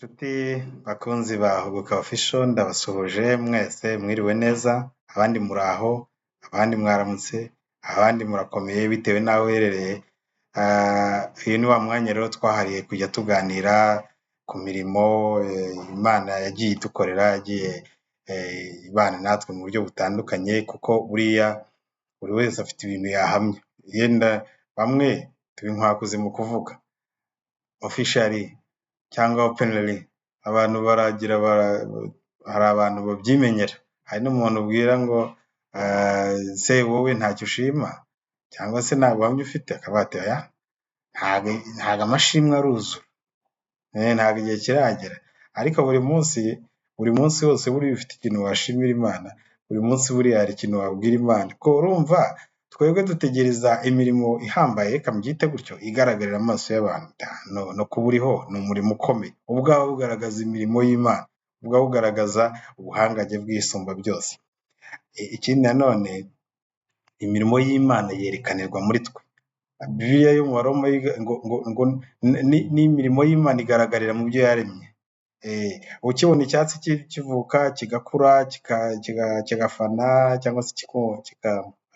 Inshuti bakunzi ba Huguka Official ndabasuhuje mwese mwiriwe neza, abandi muraho, abandi mwaramutse, abandi murakomeye bitewe n'aho uherereye. Uyu ni wa mwanya rero twahariye kujya tuganira ku mirimo Imana yagiye idukorera, yagiye ibana natwe mu buryo butandukanye, kuko buriya buri wese afite ibintu yahamya. Yenda bamwe turi inkwakuzi mu kuvuga officially cyangwa openly, abantu baragira hari abantu babyimenyera. Hari n'umuntu ubwira ngo se wowe ntacyo ushima cyangwa se nta buhamya ufite, akavuga ati oya, ntago amashimwe aruzura, ntago igihe kiragera. Ariko buri munsi wose buriya ufite ikintu washimira Imana, buri munsi buriya hari ikintu wabwira Imana, ko urumva twebwe dutegereza imirimo ihambaye, reka mbyite gutyo, igaragarira amaso y'abantu. No kuba uriho ni umurimo ukomeye, ubwawe ugaragaza imirimo y'Imana, ubwawe ugaragaza ubuhangange bw'Isumba byose. Ikindi nanone, imirimo y'Imana yerekanirwa muri twe. Bibiliya yo mu Baroma ngo n'imirimo y'Imana igaragarira mu byo yaremye. Ukibona icyatsi kivuka kigakura kigafana cyangwa se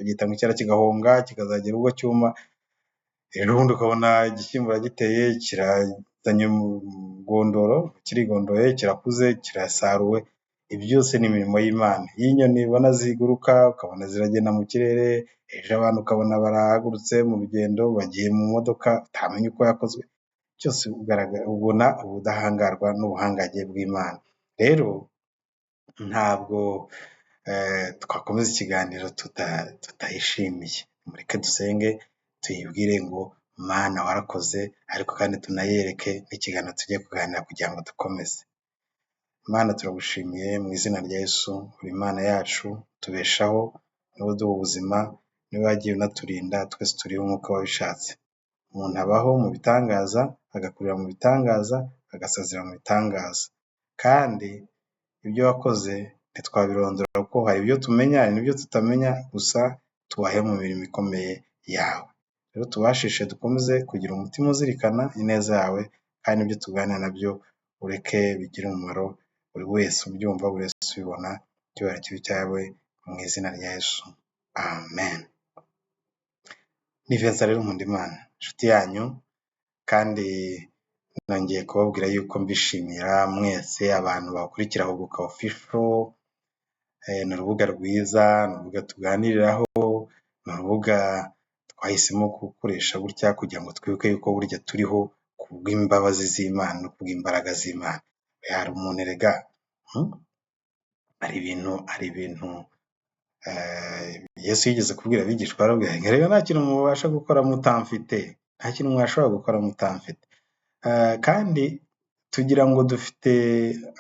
bagita ngo icyara kigahonga kikazagera ubwo cyuma, ubundi ukabona igishyimbo uragiteye kirazanye gondoro, kirigondoye, kirakuze, kirasaruwe. Ibi byose ni imirimo y'Imana. Iyo inyoni ubona ziguruka ukabona ziragenda mu kirere, ejo abantu ukabona barahagurutse mu rugendo bagiye mu modoka utamenya uko yakozwe, cyose ubona ubudahangarwa n'ubuhangange bw'Imana. Rero ntabwo twakomeza ikiganiro tutayishimiye. Mureke dusenge tuyibwire ngo Mana warakoze, ariko kandi tunayereke n'ikiganiro tugiye kuganira kugira ngo dukomeze. Mana turagushimiye mu izina rya Yesu, uri Imana yacu, tubeshaho, niwe uduha ubuzima, niwe wagiye unaturinda, twese turiho nk'uko wabishatse. Umuntu abaho mu bitangaza, agakurira mu bitangaza, agasazira mu bitangaza, kandi ibyo wakoze ntitwabirondora, kuko hari ibyo tumenya, hari n'ibyo tutamenya, gusa tubahe mu mirimo ikomeye yawe. Rero tubashishe dukomeze kugira umutima uzirikana ineza yawe, kandi ibyo tuganira nabyo ureke bigire umumaro buri wese ubyumva, buri wese ubibona. Icyubahiro kibe cyawe mu izina rya Yesu, amen. Ni Vincent rero Nkundimana, inshuti yanyu, kandi nongeye kubabwira yuko mbishimira mwese abantu bakurikira Huguka Official. Ni urubuga rwiza, ni urubuga tuganiriraho, ni urubuga twahisemo gukoresha gutya kugira ngo twibuke yuko burya turiho ku bw'imbabazi z'Imana no ku bw'imbaraga z'Imana. Hari umuntu erega hari ibintu Yesu yigeze kubwira abigishwa, arababwira ngo erega nta kintu mubasha gukora mutamfite, nta kintu mwashobora gukora mutamfite. Kandi tugira ngo dufite,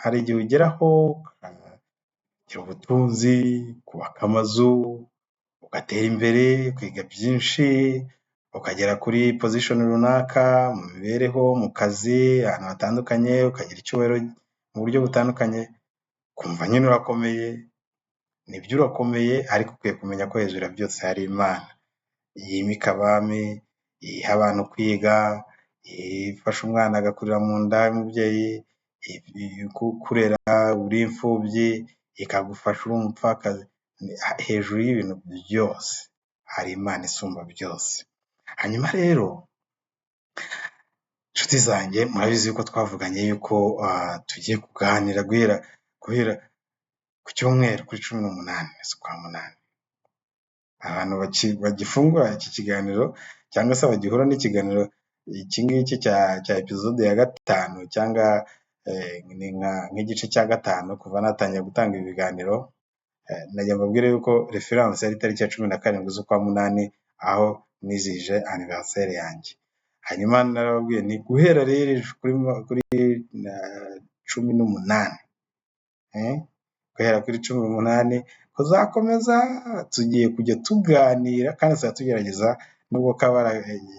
hari igihe ugeraho ukagira ubutunzi, kubaka amazu, ugatera imbere, kwiga byinshi, ukagera kuri position runaka mu mibereho, mu kazi, ahantu hatandukanye, ukagira icyubahiro mu buryo butandukanye, kumva nyine urakomeye. Nibyo urakomeye, ariko ukwiye kumenya ko hejuru ya byose hari Imana yimika abami, iha abantu kwiga, ifasha umwana agakurira mu nda y'umubyeyi, kurera uri imfubyi, ikagufasha uri umupfakazi. Hejuru y'ibintu byose hari Imana Isumba byose. Hanyuma rero inshuti zanjye, murabizi yuko twavuganye yuko tugiye kuganira guhera ku cyumweru kuri 18 z'ukwa munani. Abantu bagifungura iki kiganiro cyangwa se bagihura n'ikiganiro iki ngiki cya episode ya 5 cyangwa nk'igice cya 5 kuva natangiye gutanga ibi biganiro, najya mbabwire yuko reference yari tariki ya 17 z'ukwa munani, aho nizije anniversaire yanjye. Hanyuma narababwiye ni guhera rero kuri 18, guhera kuri 18 kuzakomeza tugiye kujya tuganira, kandi tugerageza nubwo kabara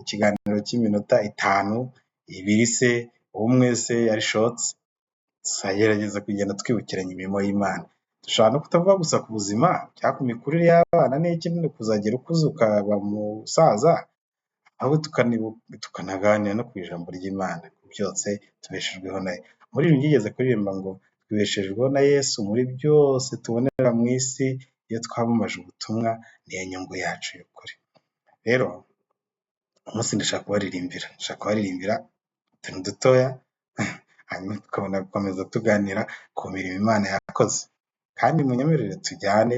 ikiganiro cy'iminota 5, 2 se, umwe se ari shorts, tuzagerageza kugenda twibukiranya imirimo y'Imana. Dushobora no kutavuga gusa ku buzima cyangwa ku mikurire y'abana n'ikindi kuzagera ukuze ukaba musaza, ahubwo tukanaganira no ku ijambo ry'Imana, ku byose tubeshejweho nayo. Muri ibi byigeze kuririmba ngo twibeshejweho na Yesu muri byose tubonera mu isi, iyo twamamaje ubutumwa niyo nyungu yacu y'ukuri. Rero umunsi ndashaka kubaririmbira utuntu dutoya hanyuma tukabona gukomeza tuganira ku mirimo Imana yakoze, kandi munyemerere tujyane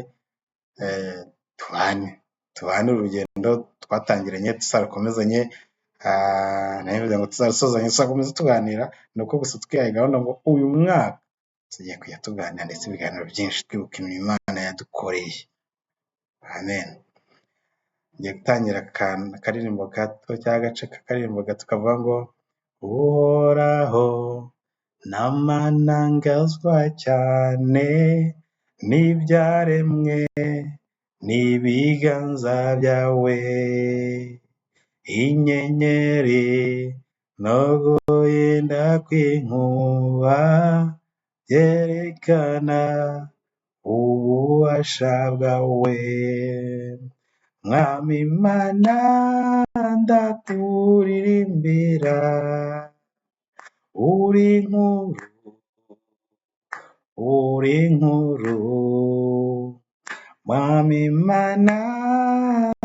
tubane urugendo twatangiranye tuzarukomezanye, nabivuze ngo tuzarusozanye tuzakomeza tuganira, ni uko gusa twihaye gahunda ngo uyu mwaka tugiye kujya tuganira ndetse ibiganiro byinshi twibuka imirimo Imana yadukoreye. Amen. Ngiye gutangira akaririmbo gato cyangwa agace k'akaririmbo gato kavuga ngo uhoraho n'amanangazwa cyane n'ibyaremwe n'ibiganza byawe, inyenyeri no guhinda kw'inkuba byerekana ububasha bwawe. Mwami Mana ndakuririmbira, uri nkuru. Mwami Mana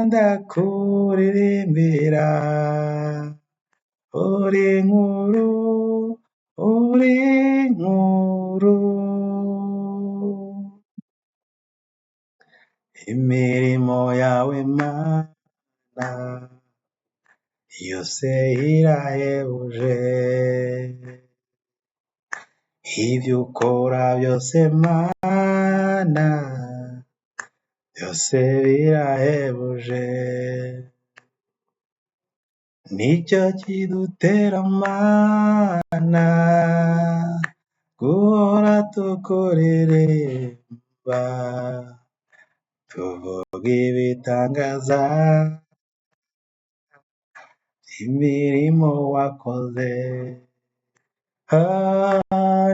ndakuririmbira, uri nkuru. Imirimo yawe Mana yose irahebuje, ibyo ukora byose Mana byose birahebuje, nicyo kidutera Mana guhora tukuririmba, tuvuga ibitangaza imirimo wakoze.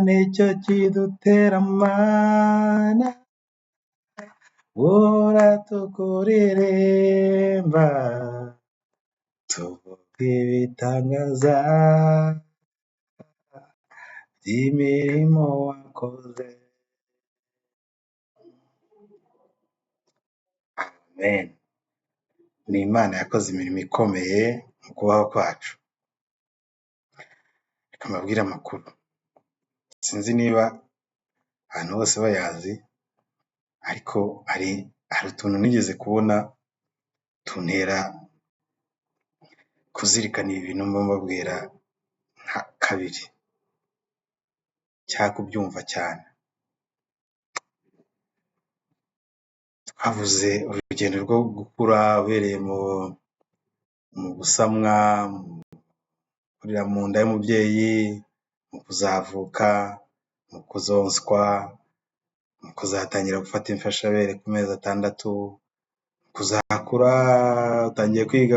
Nicyo kidutera Mana guhora tukuririmba, tuvuga ibitangaza imirimo wakoze. Amen. Ni Imana yakoze imirimo ikomeye mu kubaho kwacu. Reka mbabwire amakuru, sinzi niba abantu bose bayazi, ariko hari utuntu nigeze kubona tuntera kuzirikana ibi bintu mbabwira nka kabiri cyangwa kubyumva cyane. Twavuze urugendo rwo gukura uhereye mu gusamwa, kurira mu nda y'umubyeyi, mu kuzavuka, mu kuzonswa, mu kuzatangira gufata imfashabere ku mezi 6, kuzakura utangiye kwiga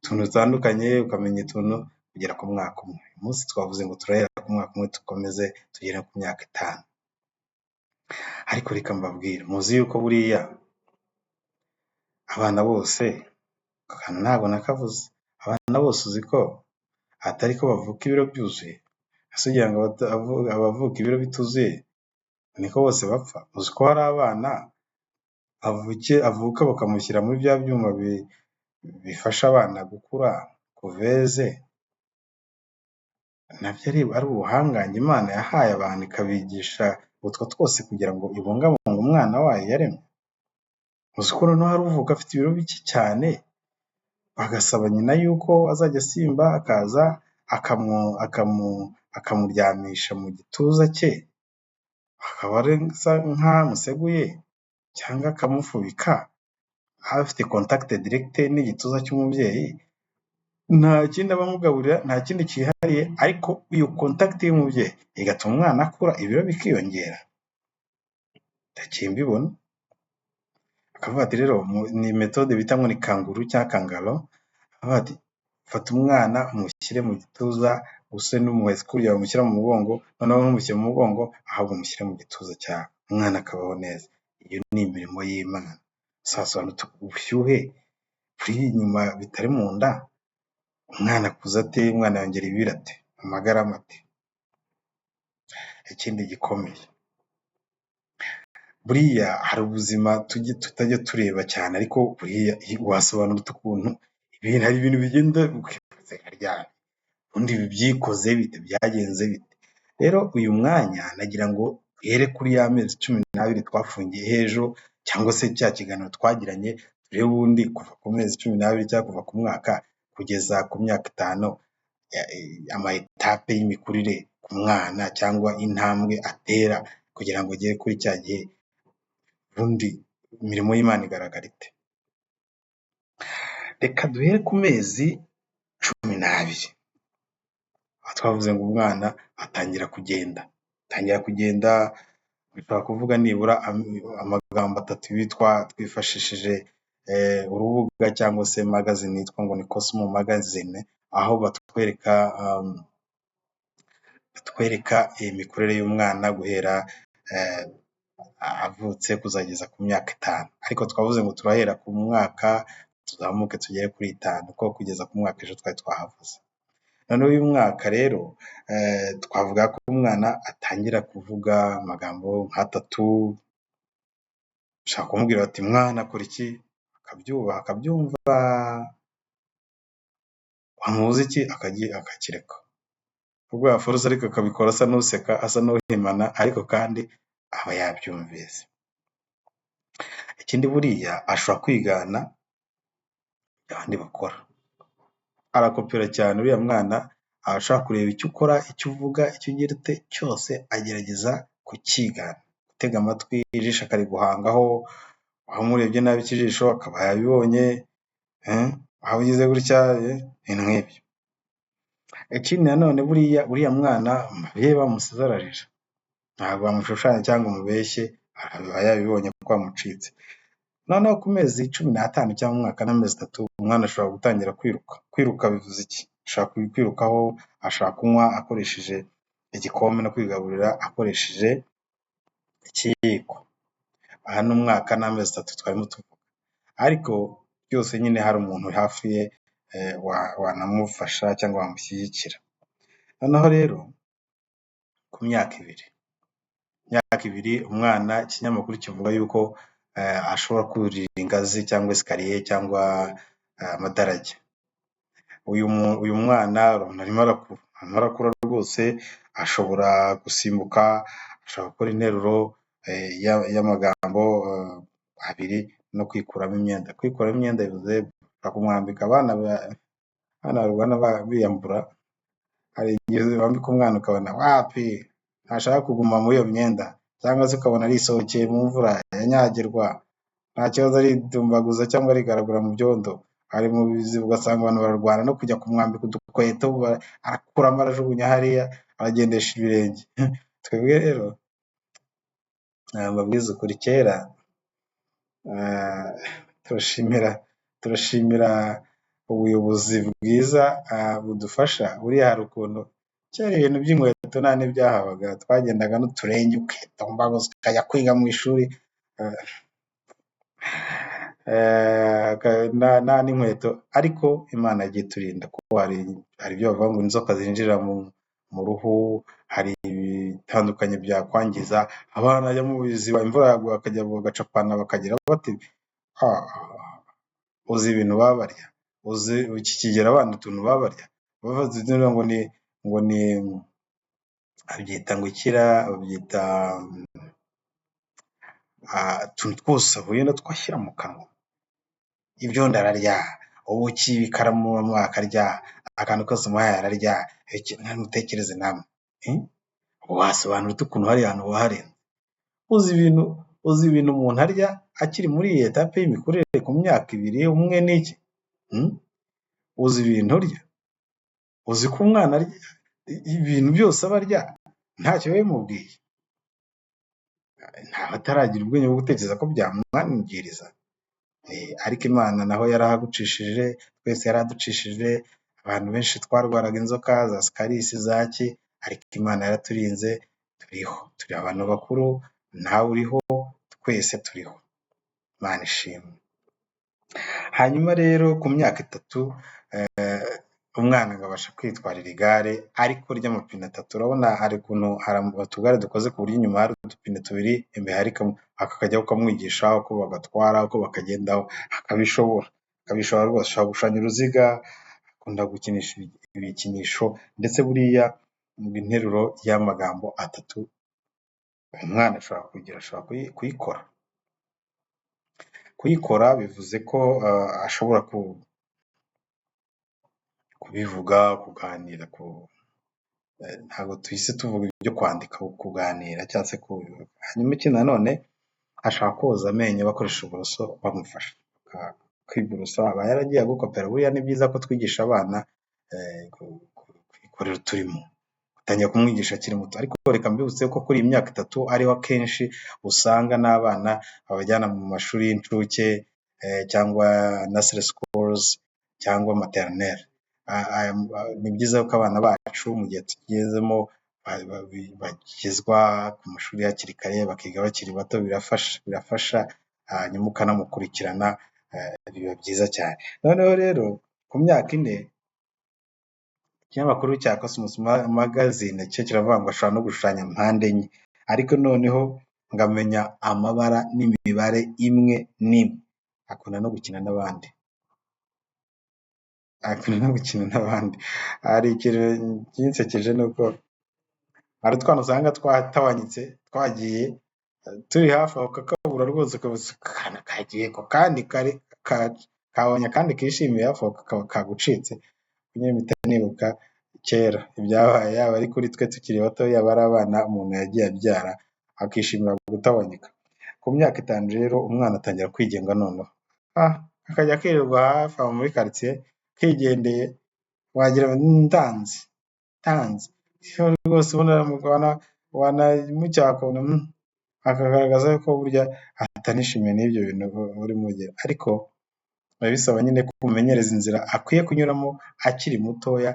utuntu dutandukanye, ukamenya utuntu kugera ku mwaka umwe. Uyu munsi twavuze ngo turahera ku mwaka umwe dukomeze tugere ku myaka 5. Ariko reka mbabwire, muzi yuko buriya abana bose, akantu ntabwo nakavuze, abana bose uzi ko atari ko bavuka ibiro byuzuye? Ese ugira ngo abavuka ibiro bituzuye niko bose bapfa? Uzi ko hari abana avuka bakamushyira muri bya byuma bifasha abana gukura, kuveze, nabyo ari ubuhangange Imana yahaye abantu ikabigisha utwo twose kugira ngo ibungabunge umwana wayo yaremye. Uzi ko noneho hari uvuka afite ibiro bike cyane, bagasaba nyina yuko azajya asimba akaza akamuryamisha mu gituza cye, akaba ari nk'amuseguye cyangwa akamufubika, afite contact direct n'igituza cy'umubyeyi, nta kindi abamugaburira, nta kindi cyihariye, ariko iyo contact y'umubyeyi igatuma umwana akura, ibiro bikiyongera. Ndakimbibona. Akavuga ati rero ni metode bita ngo ni kanguru cyangwa kangaro, akavuga ati fata umwana umushyire mu gituza, use n'umuhetse kurya umushyira mu mugongo, noneho ntumushyire mu mugongo, ahubwo umushyire mu gituza cyawe, umwana akabaho neza. Iyo ni imirimo y'Imana. Sasa ubushyuhe buri inyuma bitari mu nda, umwana akuze ate, umwana yongera ibiro ate, amagarama ate. Ikindi gikomeye, buriya hari ubuzima tutajya tureba cyane, ariko buriya wasobanura ute ukuntu hari ibintu bigenda ryari, ubundi ibi byikoze bite, byagenze bite? Rero uyu mwanya nagira ngo duhere kuri ya mezi 12 twafungiye hejuru, cyangwa se cya kiganiro twagiranye, turebe ubundi kuva ku mezi 12 cyangwa kuva ku mwaka kugeza ku myaka 5, ama etape y'imikurire ku mwana cyangwa intambwe atera kugira ngo agere kuri cya gihe. Ubundi imirimo y'Imana igaragara ite? Reka duhere ku mezi 12. Aha twavuze ngo umwana atangira kugenda, bishobora kuvuga nibura amagambo 3 twifashishije urubuga cyangwa se magazine yitwa ngo ni Cosmo magazine, aho batwereka imikurire y'umwana guhera avutse kuzageza ku myaka 5, ariko twavuze ngo turahera ku mwaka tuzamuke tugere kuri 5, kuko kugeza ku mwaka ejo twari twahavuze. Noneho uyu mwaka rero twavuga ko umwana atangira kuvuga amagambo nk'3, ushaka kumubwira bati mwana kora iki, akabyumva, wamubuza iki akakireka, ubwo yaforose ariko akabikora asa n'useka, asa n'uhimana, ariko kandi aba yabyumvise. Ikindi buriya ashobora kwigana abandi bakora, arakopera cyane. Uriya mwana ashaka kureba icyo ukora, icyo uvuga, icyo ugira ute, cyose agerageza kukigana, gutega amatwi, ijisho akariguhangaho, wamurebye nabi ikijisho akaba yabibonye, waba ugize gutya, ibintu nk'ibyo. Ikindi nanone buriya mwana iyo bamusize ararira, ntabwo wamushushanya cyangwa umubeshye, aba yabibonye kuko wamucitse. Noneho ku mezi 15 cyangwa umwaka n'amezi 3, umwana ashobora gutangira kwiruka. Kwiruka bivuze iki? Ashobora kwirukaho, ashobora kunywa akoresheje igikombe no kwigaburira akoresheje ikiyiko. Aha ni umwaka n'amezi 3 twarimo tuvuga, ariko byose nyine hari umuntu hafi ye wanamufasha cyangwa wamushyigikira. Noneho rero ku myaka 2, umwana, ikinyamakuru kivuga yuko ashobora kurira ingazi cyangwa esikariye cyangwa amadarajya. Uyu mwana arimo arakura rwose, ashobora gusimbuka, ashobora gukora interuro y'amagambo 2 no kwikuramo imyenda. Kwikuramo imyenda bivuze kumwambika. Abana barwana biyambura, hari igihe bambika umwana ukabona wapi ntashaka kuguma muri iyo myenda, cyangwa se ukabona arisohokeye mu mvura yanyagirwa, nta kibazo aridumbaguza cyangwa arigaragura mu byondo, ari mu bizibu, ugasanga abantu bararwana no kujya kumwambika udukweto, arakuramo arajugunya hariya, aragendesha ibirenge. Twebwe rero mbabwiza ukuri, kera turashimira ubuyobozi bwiza budufasha. Buriya hari ukuntu kera ibintu by'inkweto nta n'ibyahabaga, twagendaga n'uturenge ukitumbaguza ukajya kwiga mu ishuri nta n'inkweto, ariko Imana yagiye iturinda, kuko hari ibyo bavuga ngo inzoka zinjira mu ruhu, hari ibitandukanye byakwangiza. Abana bajya mu biziba, imvura yaguye bakajya bagacapana, bakagira bati uzi ibintu babarya, uzi iki kigera abana utuntu babarya, bavuze ngo ni abyita ngo ikira, babyita utuntu twose ahuye no twashyira mu kanwa. Ibyondo ararya, ubuki, ikaramu akarya, akantu kose umuhaye ararya. Mutekereze namwe, wasobanura ute ukuntu hari ahantu waharenze? Uzi ibintu umuntu arya akiri muri iyi etape y'imikurire ku myaka 2, umwe n'iki? Uzi ibintu urya? Uzi ko umwana arya ibintu byose aba arya ntacyo bimubwiye? Ntawe ataragira ubwenge bwo gutekereza ko byamwangiriza. Ariko Imana naho yarahagucishije, twese yaraducishije. Abantu benshi twarwaraga inzoka za sikarisi, zaki, ariko Imana yaraturinze, turiho, turi abantu bakuru, nawe uriho, twese turiho, Imana ishimwe. Hanyuma rero ku myaka 3 umwana ngo abasha kwitwarira igare ariko ry'amapine atatu. Urabona hari ukuntu hari utugare dukoze ku buryo inyuma hari udupine tubiri, imbere hari kamwe. Aka kajyaho ukamwigisha uko bagatwara, uko bakagendaho, akabishobora rwose. Ashobora gushushanya uruziga, akunda gukinisha ibikinisho, ndetse buriya interuro y'amagambo atatu umwana ashobora kugira, ashobora kuyikora bivuze ko ashobora kubivuga, kuganira, ntabwo tuhise tuvuga ibyo kwandika, kuganira cyangwa se hanyuma ikindi nanone ashaka koza amenyo bakoresha uburoso bamufasha kwiborosa. Aba yaragiye agukopera. Buriya ni byiza ko twigisha abana kwikorera uturimo, utangira kumwigisha akiri muto. Ariko reka mbibutse ko kuri iyi myaka itatu ariho akenshi usanga n'abana babajyana mu mashuri y'incuke cyangwa nursery schools cyangwa maternelle. Ni byiza ko abana bacu mu gihe tugezemo bagezwa ku mashuri hakiri kare, bakiga bakiri bato. Birafasha hanyuma ukanamukurikirana, biba byiza cyane. Noneho rero ku myaka 4 ikinyamakuru cya Cosmos magazine cyo kiravuga ngo ashobora no gushushanya mpande enye, ariko noneho ngamenya amabara n'imibare imwe n'imwe. Akunda no gukina n'abandi. Hari ikintu kinsekeje nuko hari utwana usanga twatawanyitse, twagiye turi hafi aho kakabura rwose, kana kagiye ko kandi kabonye kandi kishimiye hafi aho kagucitse. Nyine mpita nibuka kera ibyabaye, yaba ari kuri twe tukiri bato, yaba ari abana umuntu yagiye abyara akishimira gutabanyika. Ku myaka 5 rero umwana atangira kwigenga noneho, akajya akirirwa hafi aho muri quartier kigendeye, wagira ndanze rwose. Ubona wanamucyakona akagaragaza ko burya atanishimiye n'ibyo bintu urimo ugira. Ariko bisaba nyine ko umumenyereza inzira akwiye kunyuramo akiri mutoya,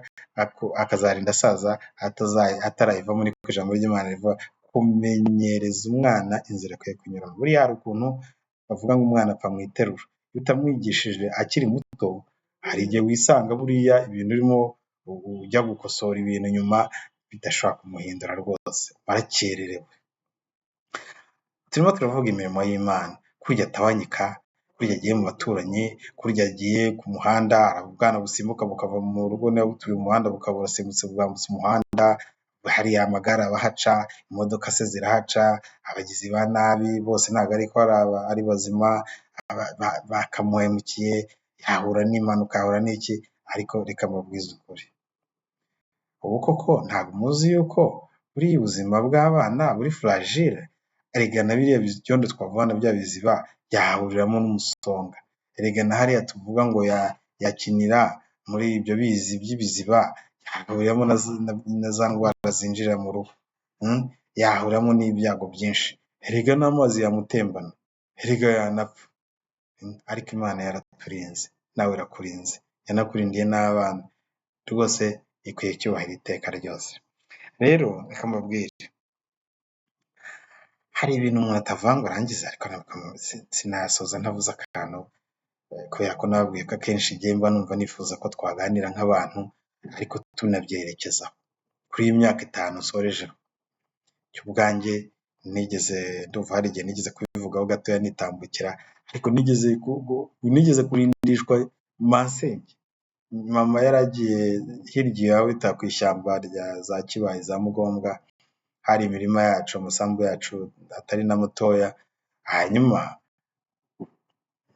akazarinda asaza atarayivamo. Niko ijambo ry'Imana rivuga, kumenyereza umwana inzira akwiye kunyuramo. Buriya hari ukuntu bavuga ngo umwana apfa mu iterura. Iyo utamwigishije akiri muto, hari igihe wisanga buriya ibintu urimo ujya gukosora ibintu nyuma bidashobora kumuhindura rwose, barakererewe. Turimo turavuga imirimo y'Imana, kurya atabanyika, kurya agiye mu baturanyi, kurya agiye ku muhanda, ubwana busimbuka bukava mu rugo nawe butuye umuhanda bukaba burasimbutse bwambutse umuhanda. Hari amagare abahaca, imodoka se zirahaca, abagizi ba nabi bose ntabwo ariko ari bazima, bakamuhemukiye, yahura n'impanuka, yahura n'iki. Ariko reka mbabwize ukuri, ubu koko ntabwo muzi yuko buriya ubuzima bw'abana buri fragile. Erega na biriya byondo twavuga na bya biziba yahuriramo n'umusonga. Erega na hariya tuvuga ngo yakinira muri ibyo bizi by'ibiziba, yahuriramo na za ndwara zinjira mu ruhu, yahuriramo n'ibyago byinshi. Erega n'amazi yamutembana, erega yanapfa. Ariko Imana yaraturinze, nawe irakurinze, yanakurindiye n'abana rwose, ikwiye icyubahiro iteka ryose. Rero reka mbabwire, hari ibintu umuntu atavanga arangiza, ariko sinasoza ntavuze akantu, kubera ko nababwiye ko akenshi igihe mba numva nifuza ko twaganira nk'abantu, ariko tunabyerekezaho. Kuri iyi myaka 5 sorejeho, cyo ubwanjye ndumva hari igihe nigeze kubivugaho gatoya nitambukira, ariko nigeze kurindishwa Masenge. Mama yaragiye hirya aho bita ku ishyamba rya za Kibaye za Mugombwa, hari imirima yacu, amasambu yacu atari na mutoya. Hanyuma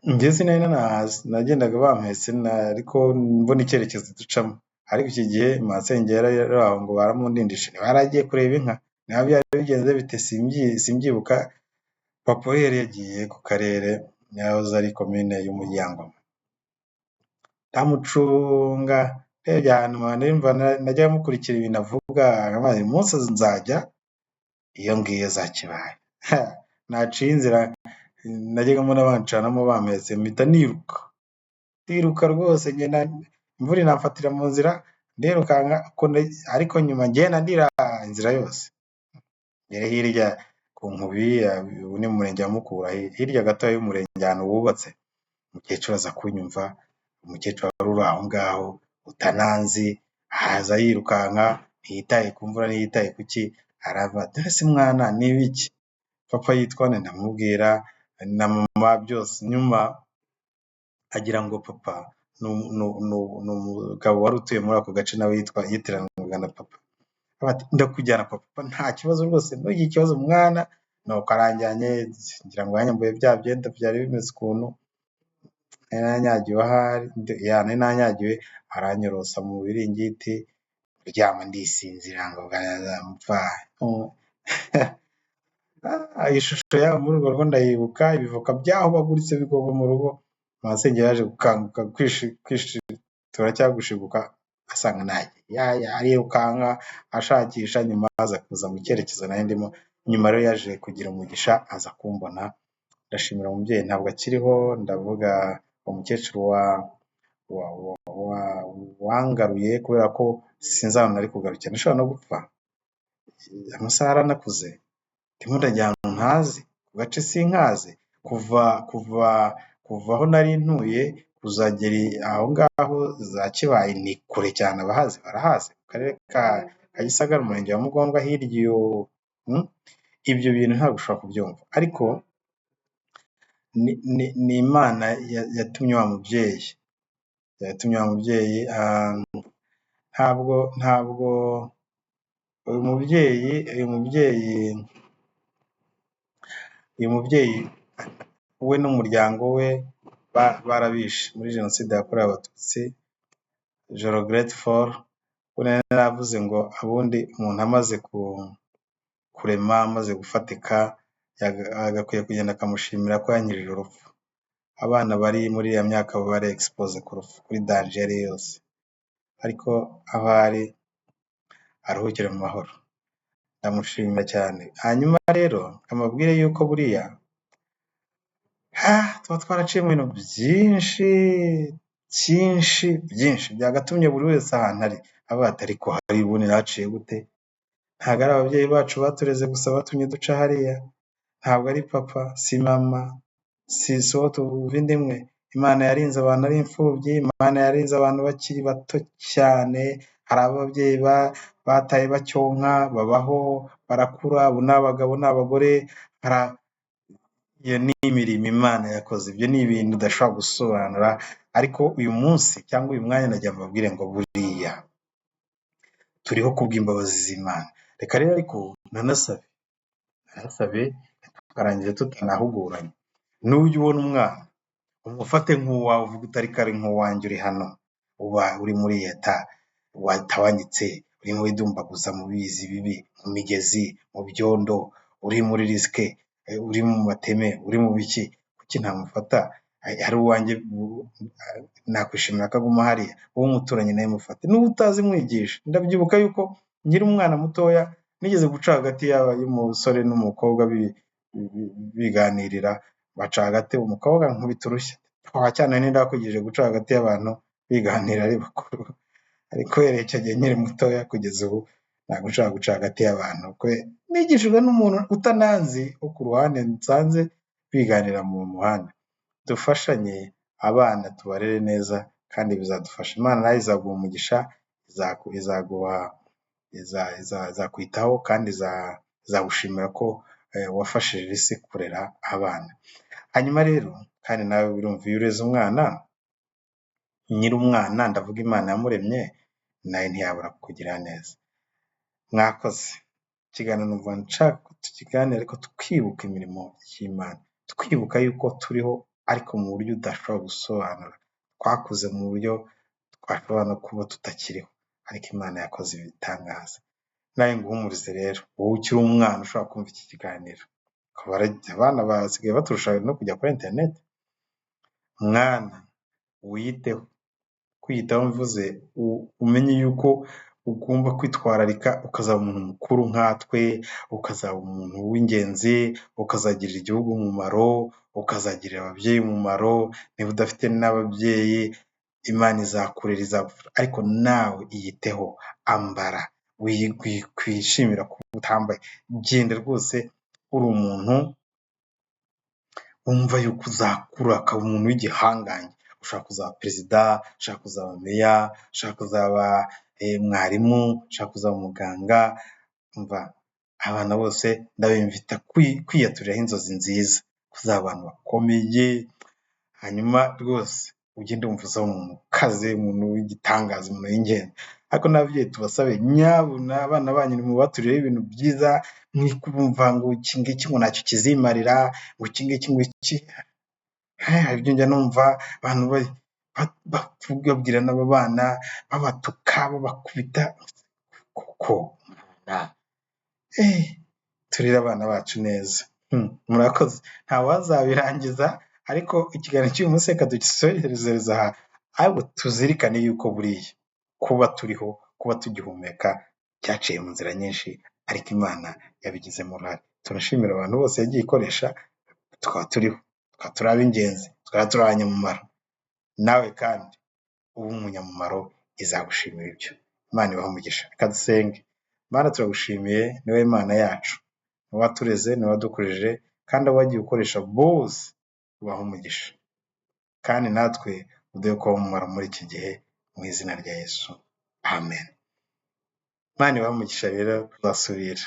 ngeze nari nanahazi, nagendaga bampetse ariko mbona icyerekezo ducamo. Ariko iki gihe Masenge yari aho ngo baramundindisha, baragiye kureba inka, naho byari bigenze bite simbyibuka. Papa we yari yagiye ku karere, yahoze ari komine y'Umuryango, ndamucunga ndebye ahantu najya mukurikira ibintu avuga, uyu munsi nzajya iyo ngiyo za Kibaye. Naciye inzira najyaga mbona bancanamo bampetse, mpita ndiruka rwose, ngenda imvura inamfatira mu nzira, ndirukanka ariko nyuma ngenda ndira inzira yose. Ngere hirya ku Nkubi, ubu ni mu murenge wa Mukura, hirya gato y'umurenge ahantu wubatse. Umukecuru aza kunyumva, umukecuru wari uri aho ngaho, utananzi, haza yirukanka, ntiyitaye ku mvura, ntiyitaye ku ki, arava dore se mwana ni ibiki, papa yitwa nde, ndamubwira na mama byose, nyuma agira ngo papa ni umugabo wari utuye muri ako gace nawe yitiranwaga na papa, bati ndakujyana kwa papa nta kibazo rwose, ntugire ikibazo mwana, nuko aranjyanye, ngira ngo yanyambuye bya byenda byari bimeze ukuntu, nari nanyagiwe ahari, nari nanyagiwe, aranyorosa mu biringiti, kuryama ndisinzira ngo bwazamupfa. Ishusho yabo muri urwo rugo ndayibuka, ibivoka byahubaguritse bigwa mu rugo, masenge yaje gukanguka kwishitura cyangwa gushiguka asanga ntagiye, arirukanka ashakisha, nyuma aza kuza mu cyerekezo nari ndimo, nyuma rero yaje kugira umugisha aza kumbona, ndashimira umubyeyi ntabwo akiriho, ndavuga umukecuru wangaruye, kubera ko sinzi ahantu nari kugarukira, nashobora no gupfa, amasaha aranakuze, ndimo ndajya ahantu ntazi, ku gace sinkazi, kuva aho nari ntuye kuzagera aho ngaho za Kibaye ni kure cyane, abahazi barahazi, mu karere ka Gisagara, umurenge wa Mugombwa, hirya iyo, ibyo bintu ntabwo ushobora kubyumva, ariko ni Imana yatumye wa mubyeyi, ntabwo uyu mubyeyi we n'umuryango we barabishe muri jenoside yakorewe abatutsi, je regrette fort, we naravuze ngo abundi umuntu amaze kurema, amaze gufatika, agakwiye kugenda akamushimira ko yanyirije urupfu, abana bari muri iyo myaka bari expose ku rupfu, kuri danger yose, ariko aho ari aruhukire mu mahoro, ndamushimira cyane. Hanyuma rero amabwire yuko buriya tuba twaraciye mu bintu byinshi byagatumye buri wese ahantu ari avuga ati ariko hari ubundi naciye gute, ntabwo ari ababyeyi bacu batureze gusa batumye duca hariya, ntabwo ari papa, si mama, si uwo tuvuga indimwe, Imana yarinze abantu ari imfubyi, Imana yarinze abantu bakiri bato cyane, hari ababyeyi bataye bacyonka, babaho, barakura, ubu ni abagabo n'abagore, iyo ni imirimo Imana yakoze, ibyo ni ibintu udashobora gusobanura, ariko uyu munsi cyangwa uyu mwanya nagira mbabwire ngo buriya turiho kubw'imbabazi z'Imana. Reka rero ariko nanasabe tukarangiza tutanahuguranye, n'ujya ubona umwana umufate nk'uwawe, uvuga utari kare nk'uwanjye uri hano, uba uri muri leta, watawanyitse, urimo widumbaguza mu bizi bibi, mu migezi, mu byondo, uri muri risike, uri mu mateme, uri mu biki, kuki ntamufata? Hari uwanjye nakwishimira ko aguma hariya, uwo umuturanye nawe mufate, n'ubu utazi mwigisha. Ndabyibuka yuko nkiri umwana mutoya nigeze guca hagati y'umusore n'umukobwa biganirira, baca hagati, umukobwa nkubita urushyi, cyane ndakwigije guca hagati y'abantu biganira ari bakuru, ariko uhereye icyo gihe nkiri mutoya kugeza ubu ntabwo nshaka guca hagati y'abantu, nigishijwe n'umuntu utananzi wo ku ruhande nsanze biganira mu muhanda. Dufashanye abana tubarere neza kandi bizadufasha, Imana nayo izaguha umugisha, izakwitaho kandi izagushimira ko wafashije isi kurera abana. Hanyuma rero kandi nawe birumva, iyo ureze umwana, nyiri umwana ndavuga Imana yamuremye, nayo ntiyabura kukugira neza. Mwakoze. Ikiganiro numva nshaka ko tukiganira, ariko twibuka imirimo y'Imana, twibuka yuko turiho ariko mu buryo udashobora gusobanura, twakuze mu buryo twashobora no kuba tutakiriho, ariko Imana yakoze ibitangaza. Nawe nguhumurize rero, wowe ukiri umwana ushobora kumva iki kiganiro, abana basigaye baturusha no kujya kuri internet, mwana wiyiteho. Kwiyitaho mvuze umenye yuko ugomba kwitwararika, ukazaba umuntu mukuru nkatwe, ukazaba umuntu w'ingenzi, ukazagirira igihugu umumaro, ukazagirira ababyeyi umumaro. Niba udafite n'ababyeyi, Imana izakurera, izagufasha, ariko nawe iyiteho, ambara, kwishimira kuba utambaye, genda rwose uri umuntu wumva yuko uzakura, ukaba umuntu w'igihangange, ushaka kuzaba perezida, ushaka kuzaba meya, ushaka kuzaba mwarimu, ushaka kuzaba umuganga. Umva, abana bose ndabimvita kwiyaturiraho inzozi nziza, kuzaba abantu bakomeye, hanyuma rwose ugende wumva uzaba umuntu ukaze, umuntu w'igitangaza, umuntu w'ingenzi. Ariko n'ababyeyi tubasabe nyabuna abana banyu nimubaturireho ibintu byiza, mwikubumva ngo iki ngiki ngo ntacyo kizimarira, ngo iki ngiki ngo iki. Hari ibyo njya numva abantu babwira n'abo bana babatuka, babakubita. Kuko turere abana bacu neza. Murakoze. Ntawazabirangiza, ariko ikiganiro cy'uyu munsi reka tugisorezereza aha, ahubwo tuzirikane yuko buriya kuba turiho, kuba tugihumeka byaciye mu nzira nyinshi, ariko Imana yabigizemo uruhare. Turashimira abantu bose yagiye ikoresha tukaba turiho, tukaba turi ab'ingenzi, tukaba turi abanyamumaro. Nawe kandi ube umunyamumaro, izagushimira ibyo. Imana ibahe umugisha. Reka dusenge. Mana, turagushimiye, ni wowe Mana yacu, ni wowe watureze, ni wowe wadukurije, kandi abo wagiye ukoresha bose ubahe umugisha, kandi natwe uduhe kuba umumaro muri iki gihe, mu izina rya Yesu, amen. Imana ibahe umugisha. Rero tuzasubira.